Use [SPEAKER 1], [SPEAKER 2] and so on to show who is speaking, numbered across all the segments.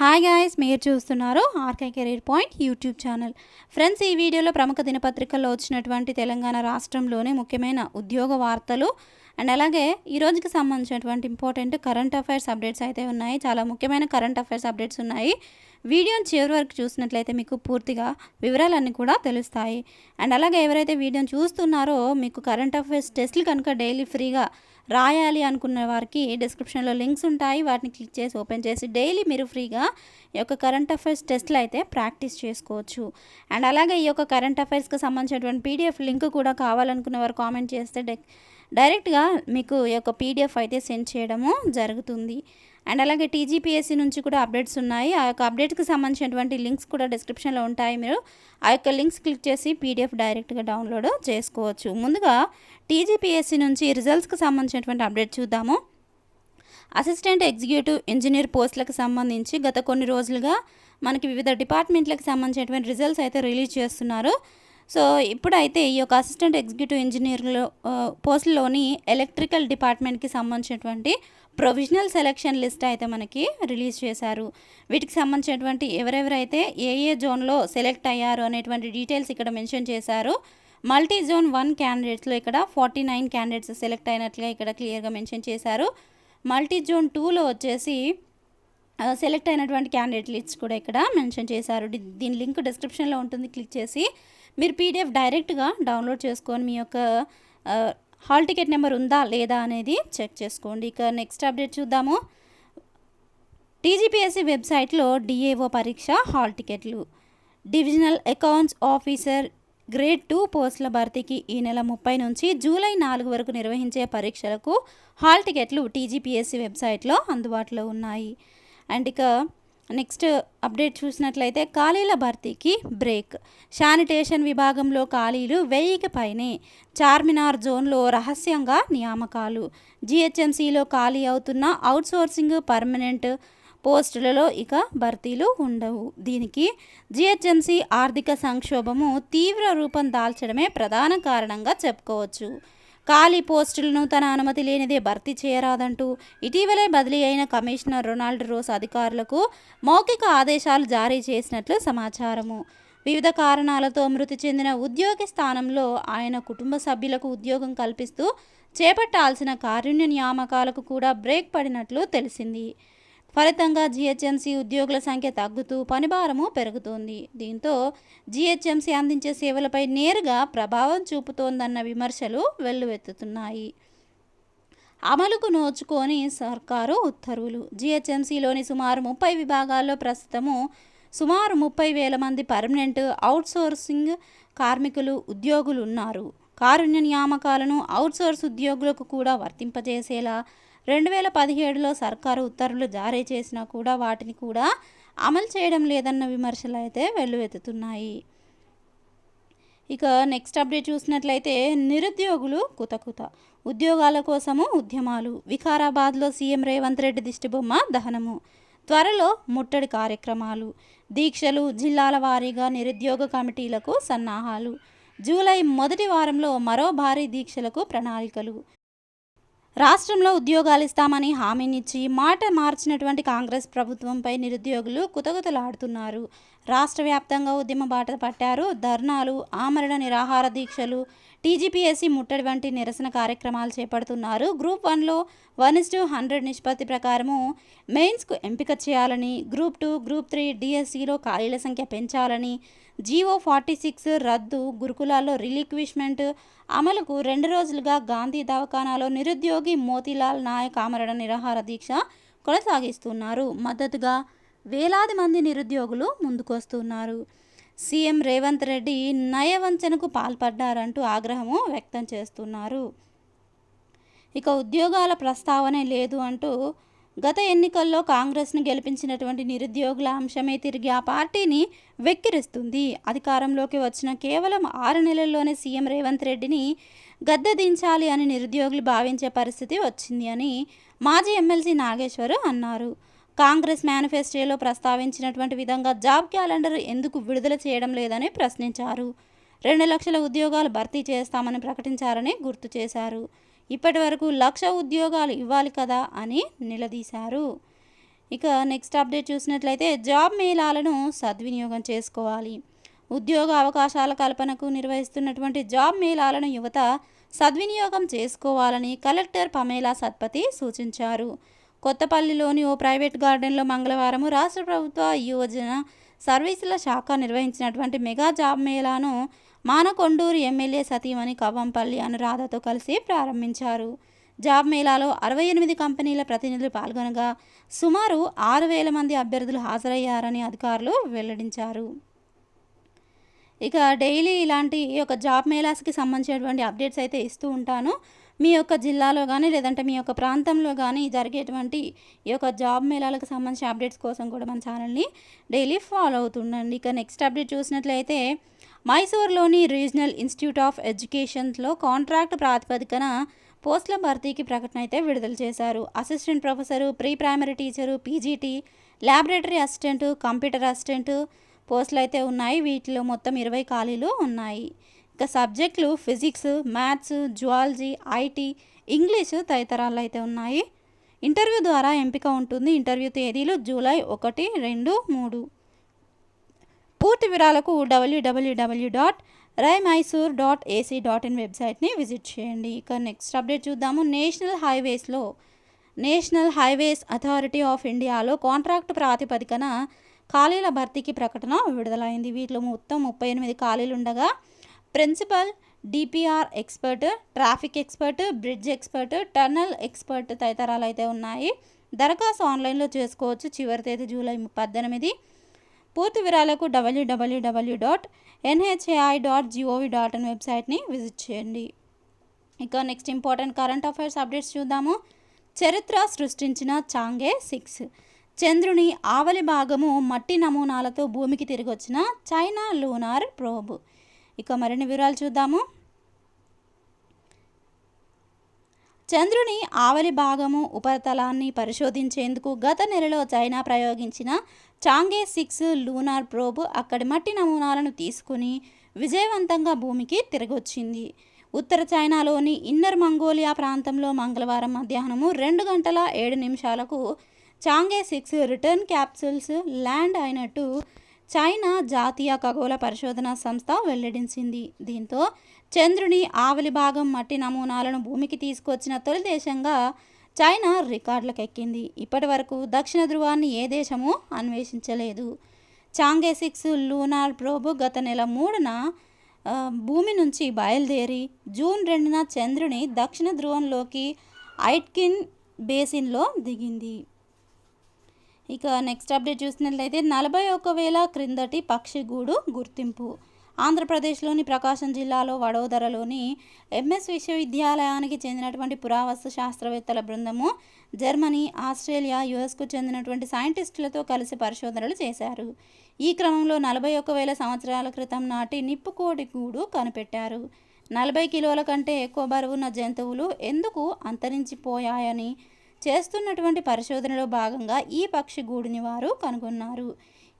[SPEAKER 1] Hi guys, మీరు చూస్తున్నారు RK career point YouTube channel. Friends, ఈ వీడియోలో ప్రముఖ దినపత్రికల్లో వచ్చినటువంటి తెలంగాణ రాష్ట్రంలోని ముఖ్యమైన ఉద్యోగ వార్తలు అండ్ అలాగే ఈ రోజుకి సంబంధించినటువంటి ఇంపార్టెంట్ కరెంట్ అఫైర్స్ అప్డేట్స్ అయితే ఉన్నాయి. చాలా ముఖ్యమైన కరెంట్ అఫైర్స్ అప్డేట్స్ ఉన్నాయి. వీడియోని చివరి వరకు చూసినట్లయితే మీకు పూర్తిగా వివరాలన్నీ కూడా తెలుస్తాయి. అండ్ అలాగే ఎవరైతే వీడియోని చూస్తున్నారో మీకు కరెంట్ అఫైర్స్ టెస్ట్లు కనుక డైలీ ఫ్రీగా రాయాలి అనుకున్న వారికి డిస్క్రిప్షన్లో లింక్స్ ఉంటాయి. వాటిని క్లిక్ చేసి ఓపెన్ చేసి డైలీ మీరు ఫ్రీగా ఈ యొక్క కరెంట్ అఫైర్స్ టెస్ట్లు అయితే ప్రాక్టీస్ చేసుకోవచ్చు. అండ్ అలాగే ఈ యొక్క కరెంట్ అఫైర్స్కి సంబంధించినటువంటి పీడిఎఫ్ లింక్ కూడా కావాలనుకున్న వారు కామెంట్ చేస్తే డైరెక్ట్గా మీకు ఈ యొక్క పీడిఎఫ్ అయితే సెండ్ చేయడము జరుగుతుంది. అండ్ అలాగే టీజీపీఎస్సీ నుంచి కూడా అప్డేట్స్ ఉన్నాయి. ఆ యొక్క అప్డేట్కి సంబంధించినటువంటి లింక్స్ కూడా డిస్క్రిప్షన్లో ఉంటాయి. మీరు ఆ యొక్క లింక్స్ క్లిక్ చేసి పీడిఎఫ్ డైరెక్ట్గా డౌన్లోడ్ చేసుకోవచ్చు. ముందుగా టీజీపీఎస్సీ నుంచి రిజల్ట్స్కి సంబంధించినటువంటి అప్డేట్ చూద్దాము. అసిస్టెంట్ ఎగ్జిక్యూటివ్ ఇంజనీర్ పోస్టులకు సంబంధించి గత కొన్ని రోజులుగా మనకి వివిధ డిపార్ట్మెంట్లకు సంబంధించినటువంటి రిజల్ట్స్ అయితే రిలీజ్ చేస్తున్నారు. సో ఇప్పుడైతే ఈ యొక్క అసిస్టెంట్ ఎగ్జిక్యూటివ్ ఇంజనీర్లో పోస్టులోని ఎలక్ట్రికల్ డిపార్ట్మెంట్కి సంబంధించినటువంటి ప్రొవిజనల్ సెలెక్షన్ లిస్ట్ అయితే మనకి రిలీజ్ చేశారు. వీటికి సంబంధించినటువంటి ఎవరెవరైతే ఏ జోన్లో సెలెక్ట్ అయ్యారు అనేటువంటి డీటెయిల్స్ ఇక్కడ మెన్షన్ చేశారు. మల్టీ జోన్ 1 క్యాండిడేట్స్లో ఇక్కడ 49 క్యాండిడేట్స్ సెలెక్ట్ అయినట్లుగా ఇక్కడ క్లియర్గా మెన్షన్ చేశారు. మల్టీ జోన్ 2లో వచ్చేసి సెలెక్ట్ అయినటువంటి క్యాండిడేట్ లిస్ట్ కూడా ఇక్కడ మెన్షన్ చేశారు. దీని లింక్ డిస్క్రిప్షన్లో ఉంటుంది. క్లిక్ చేసి మీరు పీడిఎఫ్ డైరెక్ట్గా డౌన్లోడ్ చేసుకొని మీ యొక్క హాల్ టికెట్ నెంబర్ ఉందా లేదా అనేది చెక్ చేసుకోండి. ఇక నెక్స్ట్ అప్డేట్ చూద్దాము. టీజీపీఎస్సీ వెబ్సైట్లో డిఏఓ పరీక్ష హాల్ టికెట్లు. డివిజనల్ అకౌంట్స్ ఆఫీసర్ గ్రేడ్ 2 పోస్టుల భర్తీకి ఈ నెల 30 నుంచి జూలై 4 వరకు నిర్వహించే పరీక్షలకు హాల్ టికెట్లు టీజీపీఎస్సీ వెబ్సైట్లో అందుబాటులో ఉన్నాయి. అండ్ ఇక నెక్స్ట్ అప్డేట్ చూసినట్లయితే ఖాళీల భర్తీకి బ్రేక్. శానిటేషన్ విభాగంలో ఖాళీలు 1000కి పైనే. చార్మినార్ జోన్లో రహస్యంగా నియామకాలు. జిహెచ్ఎంసీలో ఖాళీ అవుతున్న అవుట్సోర్సింగ్ పర్మనెంట్ పోస్టులలో ఇక భర్తీలు ఉండవు. దీనికి జిహెచ్ఎంసీ ఆర్థిక సంక్షోభము తీవ్ర రూపం దాల్చడమే ప్రధాన కారణంగా చెప్పుకోవచ్చు. ఖాళీ పోస్టులను తన అనుమతి లేనిదే భర్తీ చేయరాదంటూ ఇటీవలే బదిలీ అయిన కమిషనర్ రొనాల్డ్ రోస్ అధికారులకు మౌఖిక ఆదేశాలు జారీ చేసినట్లు సమాచారము. వివిధ కారణాలతో మృతి చెందిన ఉద్యోగి స్థానంలో ఆయన కుటుంబ సభ్యులకు ఉద్యోగం కల్పిస్తూ చేపట్టాల్సిన కారుణ్య నియామకాలకు కూడా బ్రేక్ పడినట్లు తెలిసింది. ఫలితంగా జిహెచ్ఎంసీ ఉద్యోగుల సంఖ్య తగ్గుతూ పనిభారము పెరుగుతోంది. దీంతో జిహెచ్ఎంసీ అందించే సేవలపై నేరుగా ప్రభావం చూపుతోందన్న విమర్శలు వెల్లువెత్తుతున్నాయి. అమలుకు నోచుకొని సర్కారు ఉత్తర్వులు. జిహెచ్ఎంసీలోని సుమారు 30 విభాగాల్లో ప్రస్తుతము సుమారు 30,000 మంది పర్మనెంట్ అవుట్సోర్సింగ్ కార్మికులు ఉద్యోగులు ఉన్నారు. కారుణ్య నియామకాలను అవుట్సోర్స్ ఉద్యోగులకు కూడా వర్తింపజేసేలా 2017లో సర్కారు ఉత్తర్వులు జారీ చేసినా కూడా వాటిని కూడా అమలు చేయడం లేదన్న విమర్శలు అయితే వెల్లువెత్తుతున్నాయి. ఇక నెక్స్ట్ అప్డేట్ చూసినట్లయితే నిరుద్యోగులు కుతకుత. ఉద్యోగాల కోసము ఉద్యమాలు. వికారాబాద్లో సీఎం రేవంత్ రెడ్డి దిష్టిబొమ్మ దహనము. త్వరలో ముట్టడి కార్యక్రమాలు. దీక్షలు. జిల్లాల వారీగా నిరుద్యోగ కమిటీలకు సన్నాహాలు. జూలై మొదటి వారంలో మరో భారీ దీక్షలకు ప్రణాళికలు. రాష్ట్రంలో ఉద్యోగాలు ఇస్తామని హామీనిచ్చి మాట మార్చినటువంటి కాంగ్రెస్ ప్రభుత్వంపై నిరుద్యోగులు కుతకుతలాడుతున్నారు. రాష్ట్ర వ్యాప్తంగా ఉద్యమ బాట పట్టారు. ధర్నాలు, ఆమరణ నిరాహార దీక్షలు, టీజీపీఎస్సీ ముట్టడి వంటి నిరసన కార్యక్రమాలు చేపడుతున్నారు. గ్రూప్ 1లో 1:100 నిష్పత్తి ప్రకారము మెయిన్స్కు ఎంపిక చేయాలని, గ్రూప్ 2, గ్రూప్ 3 డిఎస్సిలో ఖాళీల సంఖ్య పెంచాలని, జీవో 46 రద్దు, గురుకులాల్లో రిలిక్విష్మెంట్ అమలుకు 2 రోజులుగా గాంధీ దవాఖానాలో నిరుద్యోగి మోతీలాల్ నాయక్ ఆమరణ నిరాహార దీక్ష కొనసాగిస్తున్నారు. మద్దతుగా వేలాది మంది నిరుద్యోగులు ముందుకొస్తున్నారు. సీఎం రేవంత్ రెడ్డి నయవంచనకు పాల్పడ్డారంటూ ఆగ్రహము వ్యక్తం చేస్తున్నారు. ఇక ఉద్యోగాల ప్రస్తావనే లేదు అంటూ గత ఎన్నికల్లో కాంగ్రెస్ను గెలిపించినటువంటి నిరుద్యోగుల అంశమే తిరిగి ఆ పార్టీని వెక్కిరిస్తుంది. అధికారంలోకి వచ్చిన కేవలం 6 నెలల్లోనే సీఎం రేవంత్ రెడ్డిని గద్దె దించాలి అని నిరుద్యోగులు భావించే పరిస్థితి వచ్చింది అని మాజీ ఎమ్మెల్సీ నాగేశ్వర్ అన్నారు. కాంగ్రెస్ మేనిఫెస్టోలో ప్రస్తావించినటువంటి విధంగా జాబ్ క్యాలెండర్ ఎందుకు విడుదల చేయడం లేదని ప్రశ్నించారు. 2 లక్షల ఉద్యోగాలు భర్తీ చేస్తామని ప్రకటించారని గుర్తు చేశారు. ఇప్పటి వరకు 1,00,000 ఉద్యోగాలు ఇవ్వాలి కదా అని నిలదీశారు. ఇక నెక్స్ట్ అప్డేట్ చూసినట్లయితే జాబ్ మేళాలను సద్వినియోగం చేసుకోవాలి. ఉద్యోగ అవకాశాల కల్పనకు నిర్వహిస్తున్నటువంటి జాబ్ మేళాలను యువత సద్వినియోగం చేసుకోవాలని కలెక్టర్ పమేలా సత్పతి సూచించారు. కొత్తపల్లిలోని ఓ ప్రైవేట్ గార్డెన్లో మంగళవారం రాష్ట్ర ప్రభుత్వ యువజన సర్వీసుల శాఖ నిర్వహించినటువంటి మెగా జాబ్ మేళాను మానకొండూరు ఎమ్మెల్యే సతీమణి కవ్వంపల్లి అనురాధతో కలిసి ప్రారంభించారు. జాబ్ మేళాలో 68 కంపెనీల ప్రతినిధులు పాల్గొనగా సుమారు 6,000 మంది అభ్యర్థులు హాజరయ్యారని అధికారులు వెల్లడించారు. ఇక డైలీ ఇలాంటి ఈ యొక్క జాబ్ మేళాస్కి సంబంధించినటువంటి అప్డేట్స్ అయితే ఇస్తూ ఉంటాను. మీ యొక్క జిల్లాలో కానీ లేదంటే మీ యొక్క ప్రాంతంలో కానీ జరిగేటువంటి ఈ యొక్క జాబ్ మేళాలకు సంబంధించిన అప్డేట్స్ కోసం కూడా మన ఛానల్ని డైలీ ఫాలో అవుతుండండి. ఇక నెక్స్ట్ అప్డేట్ చూసినట్లయితే మైసూర్లోని రీజనల్ ఇన్స్టిట్యూట్ ఆఫ్ ఎడ్యుకేషన్లో కాంట్రాక్ట్ ప్రాతిపదికన పోస్టుల భర్తీకి ప్రకటన అయితే విడుదల చేశారు. Assistant professor, pre primary teacher, PGT, laboratory assistant, computer assistant పోస్టులు అయితే ఉన్నాయి. వీటిలో మొత్తం 20 ఖాళీలు ఉన్నాయి. ఇక సబ్జెక్టులు physics, maths, zoology, IT, English తదితరాలు అయితే ఉన్నాయి. ఇంటర్వ్యూ ద్వారా ఎంపిక ఉంటుంది. ఇంటర్వ్యూ తేదీలు జూలై 1, 2, 3. పూర్తి వివరాలకు www.raimysore.ac.in వెబ్సైట్ని విజిట్ చేయండి. ఇక నెక్స్ట్ అప్డేట్ చూద్దాము. నేషనల్ హైవేస్ అథారిటీ ఆఫ్ ఇండియాలో కాంట్రాక్ట్ ప్రాతిపదికన ఖాళీల భర్తీకి ప్రకటన విడుదలైంది. వీటిలో మొత్తం 38 ఖాళీలు ఉండగా principal, DPR expert, traffic expert, bridge expert, tunnel expert తదితరాలు అయితే ఉన్నాయి. దరఖాస్తు ఆన్లైన్లో చేసుకోవచ్చు. చివరి తేదీ జూలై 18. పూర్తి వివరాలకు www.nhai.gov.in వెబ్సైట్ని విజిట్ చేయండి. ఇక next important current affairs updates చూద్దాము. చరిత్ర సృష్టించిన చాంగే 6. చంద్రుని ఆవలి భాగము మట్టి నమూనాలతో భూమికి తిరిగి వచ్చిన చైనా లూనార్ ప్రోబ్. ఇక మరిన్ని వివరాలు చూద్దాము. చంద్రుని ఆవలి భాగము ఉపరితలాన్ని పరిశోధించేందుకు గత నెలలో చైనా ప్రయోగించిన చాంగే 6 లూనార్ ప్రోబ్ అక్కడి మట్టి నమూనాలను తీసుకుని విజయవంతంగా భూమికి తిరిగొచ్చింది. ఉత్తర చైనాలోని ఇన్నర్ మంగోలియా ప్రాంతంలో మంగళవారం మధ్యాహ్నము 2 గంటల 7 నిమిషాలకు చాంగే 6 రిటర్న్ క్యాప్సూల్స్ ల్యాండ్ అయినట్టు చైనా జాతీయ ఖగోళ పరిశోధన సంస్థ వెల్లడించింది. దీంతో చంద్రుని ఆవలి భాగం మట్టి నమూనాలను భూమికి తీసుకొచ్చిన తొలి దేశంగా చైనా రికార్డులకెక్కింది. ఇప్పటి వరకు దక్షిణ ధృవాన్ని ఏ దేశమూ అన్వేషించలేదు. చాంగే 6 లూనార్ ప్రోబ్ గత నెల 3న భూమి నుంచి బయలుదేరి జూన్ 2న చంద్రుని దక్షిణ ధృవంలోకి ఐట్కిన్ బేసిన్లో దిగింది. ఇక నెక్స్ట్ అప్డేట్ చూసినట్లయితే 41,000 క్రిందటి పక్షి గూడు గుర్తింపు. ఆంధ్రప్రదేశ్లోని ప్రకాశం జిల్లాలో వడోదరలోని ఎంఎస్ విశ్వవిద్యాలయానికి చెందినటువంటి పురావస్తు శాస్త్రవేత్తల బృందము జర్మనీ, ఆస్ట్రేలియా, యుఎస్కు చెందినటువంటి సైంటిస్టులతో కలిసి పరిశోధనలు చేశారు. ఈ క్రమంలో 41,000 సంవత్సరాల క్రితం నాటి నిప్పుకోడి గూడు కనిపెట్టారు. 40 కిలోల కంటే ఎక్కువ బరువున్న జంతువులు ఎందుకు అంతరించిపోయాయని చేస్తున్నటువంటి పరిశోధనలో భాగంగా ఈ పక్షి గూడుని వారు కనుగొన్నారు.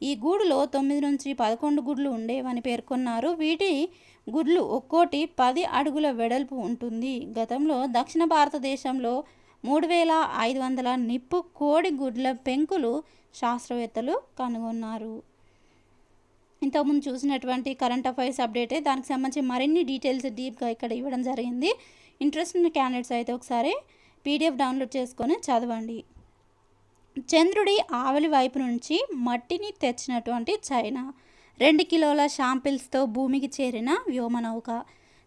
[SPEAKER 1] ఈ గూడులో 9 నుంచి 11 గుడ్లు ఉండేవని పేర్కొన్నారు. వీటి గుడ్లు ఒక్కోటి 10 అడుగుల వెడల్పు ఉంటుంది. గతంలో దక్షిణ భారతదేశంలో 3,500 నిప్పు కోడి గుడ్ల పెంకులు శాస్త్రవేత్తలు కనుగొన్నారు. ఇంతకుముందు చూసినటువంటి కరెంట్ అఫైర్స్ అప్డేటే, దానికి సంబంధించి మరిన్ని డీటెయిల్స్ డీప్గా ఇక్కడ ఇవ్వడం జరిగింది. ఇంట్రెస్ట్ ఉన్న క్యాండిడేట్స్ అయితే ఒకసారి PDF డౌన్లోడ్ చేసుకొని చదవండి. చంద్రుడి ఆవలి వైపు నుంచి మట్టిని తెచ్చినటువంటి చైనా 2 కిలోల శాంపిల్స్తో భూమికి చేరిన వ్యోమనౌక.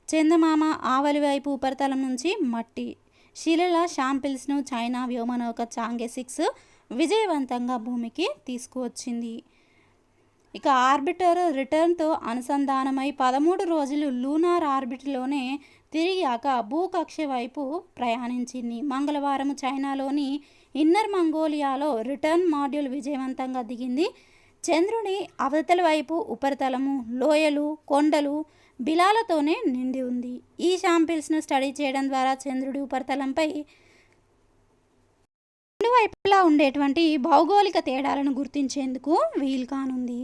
[SPEAKER 1] చందమామ ఆవలి వైపు ఉపరితలం నుంచి మట్టి శిలల శాంపిల్స్ను చైనా వ్యోమనౌక చాంగే 6 విజయవంతంగా భూమికి తీసుకువచ్చింది. ఇక ఆర్బిటర్ రిటర్న్తో అనుసంధానమై 13 రోజులు లూనార్ ఆర్బిట్లోనే తిరిగాక భూకక్ష వైపు ప్రయాణించింది. మంగళవారం చైనాలోని ఇన్నర్ మంగోలియాలో రిటర్న్ మాడ్యూల్ విజయవంతంగా దిగింది. చంద్రుని అవతల వైపు ఉపరితలము లోయలు, కొండలు, బిలాలతోనే నిండి ఉంది. ఈ శాంపిల్స్ను స్టడీ చేయడం ద్వారా చంద్రుడి ఉపరితలంపై రెండు వైపులా ఉండేటువంటి భౌగోళిక తేడాలను గుర్తించేందుకు వీలు కానుంది.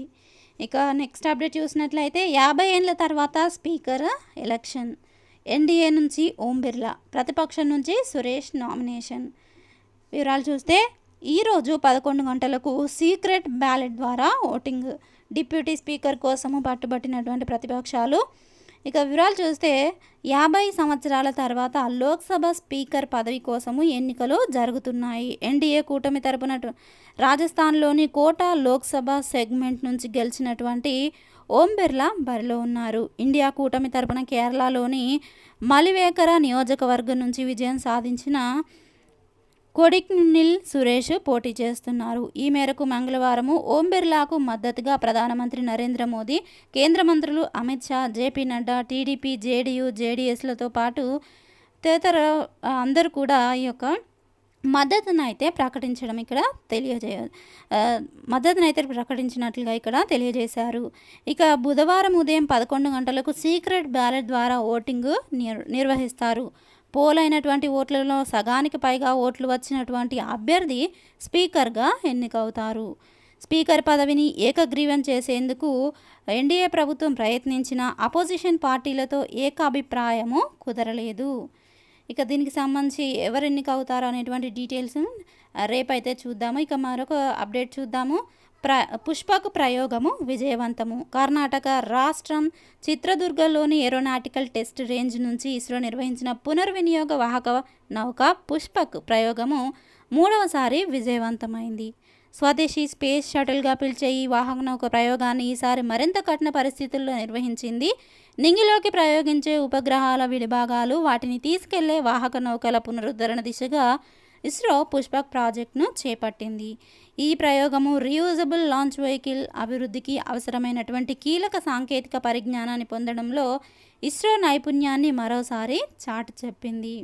[SPEAKER 1] ఇక నెక్స్ట్ అప్డేట్ చూసినట్లయితే 50 ఏళ్ల తర్వాత స్పీకర్ ఎలక్షన్. ఎన్డీఏ నుంచి ఓం బిర్లా, ప్రతిపక్షం నుంచి సురేష్ నామినేషన్. వివరాలు చూస్తే ఈరోజు 11 గంటలకు సీక్రెట్ బ్యాలెట్ ద్వారా ఓటింగ్. డిప్యూటీ స్పీకర్ కోసము పట్టుబట్టినటువంటి ప్రతిపక్షాలు. ఇక వివరాలు చూస్తే 50 సంవత్సరాల తర్వాత లోక్సభ స్పీకర్ పదవి కోసము ఎన్నికలు జరుగుతున్నాయి. ఎన్డీఏ కూటమి తరపున రాజస్థాన్లోని కోటా లోక్సభ సెగ్మెంట్ నుంచి గెలిచినటువంటి ఓం బిర్లా బరిలో ఉన్నారు. ఇండియా కూటమి తరపున కేరళలోని మలివేకర నియోజకవర్గం నుంచి విజయం సాధించిన కొడిక్నిల్ సురేష్ పోటీ చేస్తున్నారు. ఈ మేరకు మంగళవారం ఓం బిర్లాకు మద్దతుగా ప్రధానమంత్రి నరేంద్ర మోదీ, కేంద్ర మంత్రులు అమిత్ షా, జేపీ నడ్డా, టీడీపీ, జేడీయూ, జేడీఎస్లతో పాటు తదితర అందరూ కూడా ఈ యొక్క మద్దతునైతే ప్రకటించినట్లుగా ఇక్కడ తెలియజేశారు. ఇక బుధవారం ఉదయం 11 గంటలకు సీక్రెట్ బ్యాలెట్ ద్వారా ఓటింగ్ నిర్వహిస్తారు. పోలైనటువంటి ఓట్లలో సగానికి పైగా ఓట్లు వచ్చినటువంటి అభ్యర్థి స్పీకర్గా ఎన్నికవుతారు. స్పీకర్ పదవిని ఏకగ్రీవం చేసేందుకు ఎన్డీఏ ప్రభుత్వం ప్రయత్నించిన అపోజిషన్ పార్టీలతో ఏకాభిప్రాయము కుదరలేదు. ఇక దీనికి సంబంధించి ఎవరు ఎన్నికవుతారో అనేటువంటి డీటెయిల్స్ రేపైతే చూద్దాము. ఇక మరొక అప్డేట్ చూద్దాము. పుష్పక్ ప్రయోగము విజయవంతము. కర్ణాటక రాష్ట్రం చిత్రదుర్గలోని ఏరోనాటికల్ టెస్ట్ రేంజ్ నుంచి ఇస్రో నిర్వహించిన పునర్వినియోగ వాహక నౌక పుష్పక్ ప్రయోగము 3వసారి విజయవంతమైంది. స్వదేశీ స్పేస్ షటిల్గా పిలిచే ఈ వాహక నౌక ప్రయోగాన్ని ఈసారి మరింత కఠిన పరిస్థితుల్లో నిర్వహించింది. నింగిలోకి ప్రయోగించే ఉపగ్రహాల విడిభాగాలు, వాటిని తీసుకెళ్లే వాహక నౌకల పునరుద్ధరణ దిశగా ఇస్రో పుష్పక్ ప్రాజెక్టును చేపట్టింది. ఈ ప్రయోగము రీయూజబుల్ లాంచ్ వెహికల్ అభివృద్ధికి అవసరమైనటువంటి కీలక సాంకేతిక పరిజ్ఞానాన్ని పొందడంలో ఇస్రో నైపుణ్యాన్ని మరోసారి చాటి చెప్పింది.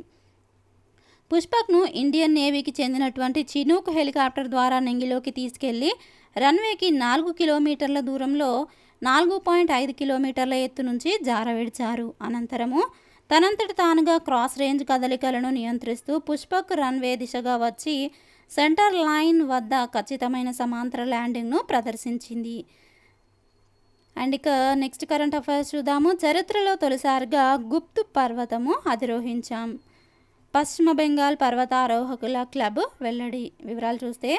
[SPEAKER 1] పుష్పక్ను ఇండియన్ నేవీకి చెందినటువంటి చినూక్ హెలికాప్టర్ ద్వారా నింగిలోకి తీసుకెళ్లి రన్వేకి 4 కిలోమీటర్ల దూరంలో 4.5 కిలోమీటర్ల ఎత్తు నుంచి జారవిడిచారు. అనంతరము తనంతట తానుగా క్రాస్ రేంజ్ కదలికలను నియంత్రిస్తూ పుష్పక్ రన్వే దిశగా వచ్చి సెంటర్ లైన్ వద్ద ఖచ్చితమైన సమాంతర ల్యాండింగ్ను ప్రదర్శించింది. అండ్ ఇక నెక్స్ట్ కరెంట్ అఫైర్స్ చూద్దాము. చరిత్రలో తొలిసారిగా గుప్త్ పర్వతము అధిరోహించాం. పశ్చిమ బెంగాల్ పర్వతారోహకుల క్లబ్ వెల్లడి. వివరాలు చూస్తే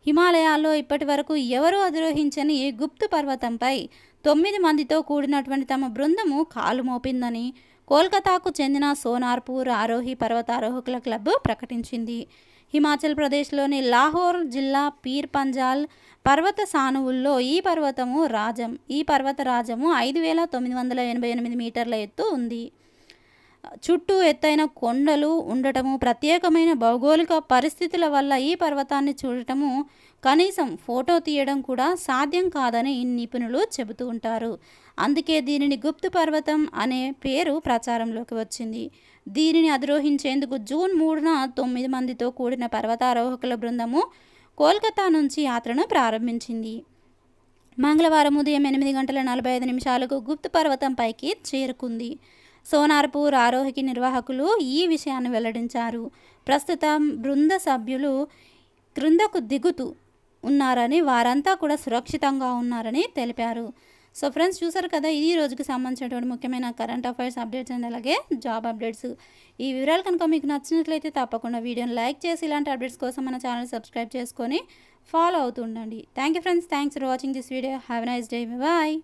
[SPEAKER 1] హిమాలయాల్లో ఇప్పటి వరకు ఎవరూ అధిరోహించని గుప్త్ పర్వతంపై 9 మందితో కూడినటువంటి తమ బృందము కాలు మోపిందని కోల్కతాకు చెందిన సోనార్పూర్ ఆరోహి పర్వతారోహకుల క్లబ్ ప్రకటించింది. హిమాచల్ ప్రదేశ్లోని లాహోర్ జిల్లా పీర్ పంజాల్ పర్వత సానువుల్లో ఈ పర్వత రాజము 5,988 మీటర్ల ఎత్తు ఉంది. చుట్టూ ఎత్తైన కొండలు ఉండటము, ప్రత్యేకమైన భౌగోళిక పరిస్థితుల వల్ల ఈ పర్వతాన్ని చూడటము, కనీసం ఫోటో తీయడం కూడా సాధ్యం కాదని నిపుణులు చెబుతూ ఉంటారు. అందుకే దీనిని గుప్త్ పర్వతం అనే పేరు ప్రచారంలోకి వచ్చింది. దీనిని అధిరోహించేందుకు జూన్ 3న 9 మందితో కూడిన పర్వతారోహకుల బృందము కోల్కతా నుంచి యాత్రను ప్రారంభించింది. మంగళవారం ఉదయం 8:45 గుప్త్ పర్వతం పైకి చేరుకుంది. సోనార్పూర్ ఆరోహికి నిర్వాహకులు ఈ విషయాన్ని వెల్లడించారు. ప్రస్తుతం బృంద సభ్యులు క్రిందకు దిగుతూ ఉన్నారని, వారంతా కూడా సురక్షితంగా ఉన్నారని తెలిపారు. సో ఫ్రెండ్స్, చూసారు కదా, ఈ రోజుకి సంబంధించినటువంటి ముఖ్యమైన కరెంట్ అఫైర్స్ అప్డేట్స్ అండ్ అలాగే జాబ్ అప్డేట్స్. ఈ వివరాలు కనుక మీకు నచ్చినట్లయితే తప్పకుండా వీడియోని లైక్ చేసి ఇలాంటి అప్డేట్స్ కోసం మన ఛానల్ సబ్స్క్రైబ్ చేసుకొని ఫాలో అవుతూ ఉండండి. Thank you friends, thanks for watching this video. Have a nice day. Bye.